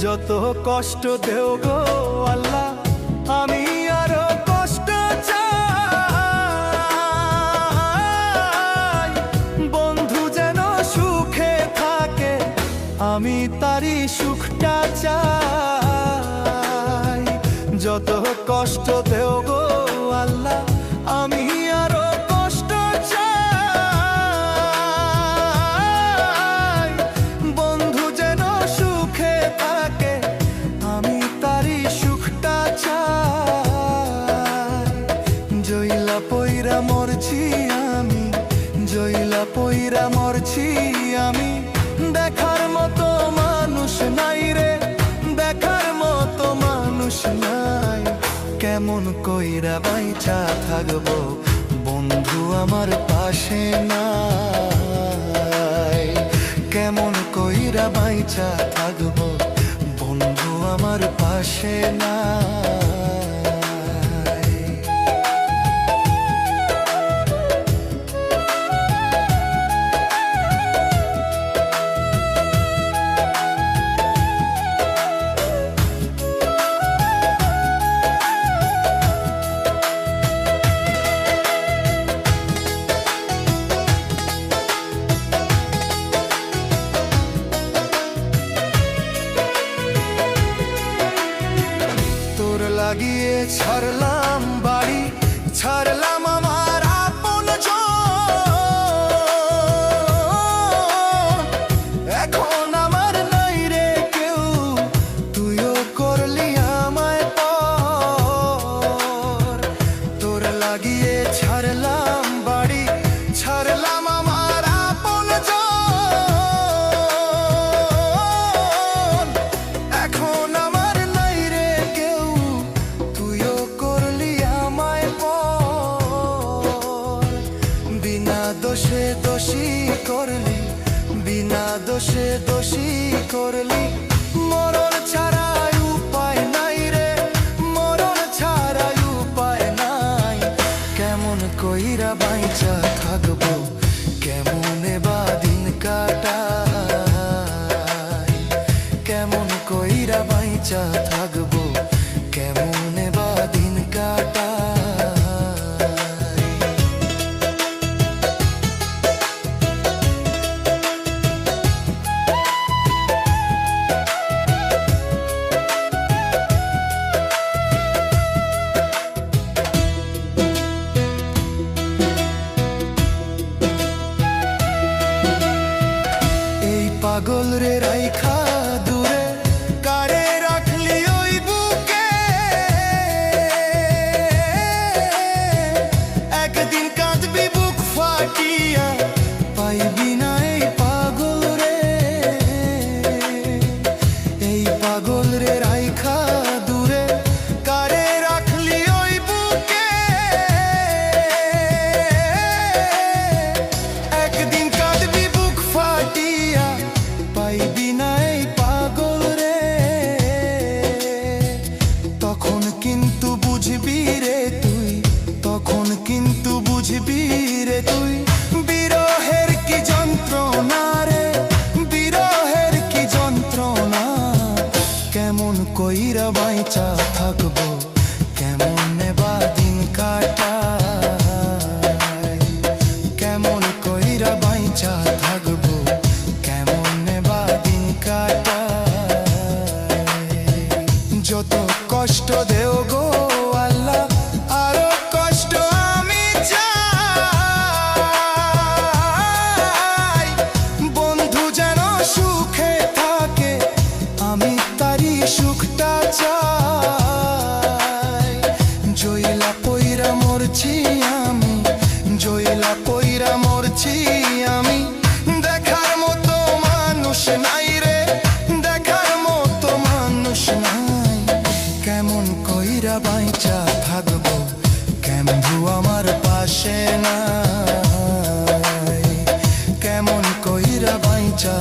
যত কষ্ট দেও গো আল্লাহ, আমি আরো কষ্ট চাই। বন্ধু যেন সুখে থাকে, আমি তারই সুখটা চাই। যত কষ্ট দেও গো আল্লাহ, আমি আরো কষ্ট চাই। বন্ধু যেন সুখে থাকে, আমি তারই সুখটা চাই। জইলা পইরা মরছি আমি, জইলা পইরা মরছি আমি। দেখার মতো মানুষ নাই রে, দেখার মতো মানুষ নাই। কেমন কইরা বাইচা থাকবো, বন্ধু আমার পাশে নাই। কেমন কইরা বাইচা থাকবো, বন্ধু আমার পাশে নাই। লাগিয়ে ছাড়লাম বাড়ি, ছাড়লাম আমার আপনজন। এখন আমার নাই রে কেউ, তুইও করলি আমায় পর। তোর লাগিয়ে ছাড়লাম বাড়ি, ছাড়লাম আমার আপনজন। এখন আমার নাই রে কেউ, তুইও করলি আমায় পর। বিনা দোষে দোষী করলি, বিনা দোষে দোষী করলি। মরণ ছাড়াই উপায় নাই রে, মরণ ছাড়াই উপায় নাই। কেমন কইরা বাইচা থাকবো, কেমনে বা দিন কাটাই। কেমন কইরা বাইচা থাকবো, কেমনে বা দিন কাটাই। এই পাগল রে রাইখা দূরে, কারে রাখলি ওই বুকে। একদিন কাঁদবি বুক ফাটিয়া, পাইবি না এই পাগল রে। এই পাগল রে রাইখা দূরে, কারে রাখলি ওই বুকে। একদিন কাঁদবি বুক ফাটিয়া, পাইবি না এই পাগল রে। তখন কিন্তু বুঝবি রে তুই, তখন কিন্তু বুঝবি রে তুই। বিরহের কি যন্ত্রণা রে, বিরহের কি যন্ত্রণা। কেমন কইরা বাইচা থাকবো, কেমনে বা দিন কাটাই। কেমন কইরা বাইচা থাকবো, কেমনে বা দিন কাটাই। যত কষ্ট দেও গো আল্লাহ, আরো কষ্ট আমি চাই। বন্ধু যেন সুখে থাকে, আমি তারই সুখটা চাই। জইলা পইরা মরছি আমি, জইলা পইরা মরছি আমি। দেখার মতো মানুষ নাই রে, দেখার মতো মানুষ নাই। কেমন কইরা বাইচা থাকবো, কেমন আমার পাশে নাই। কেমন কইরা বাইচা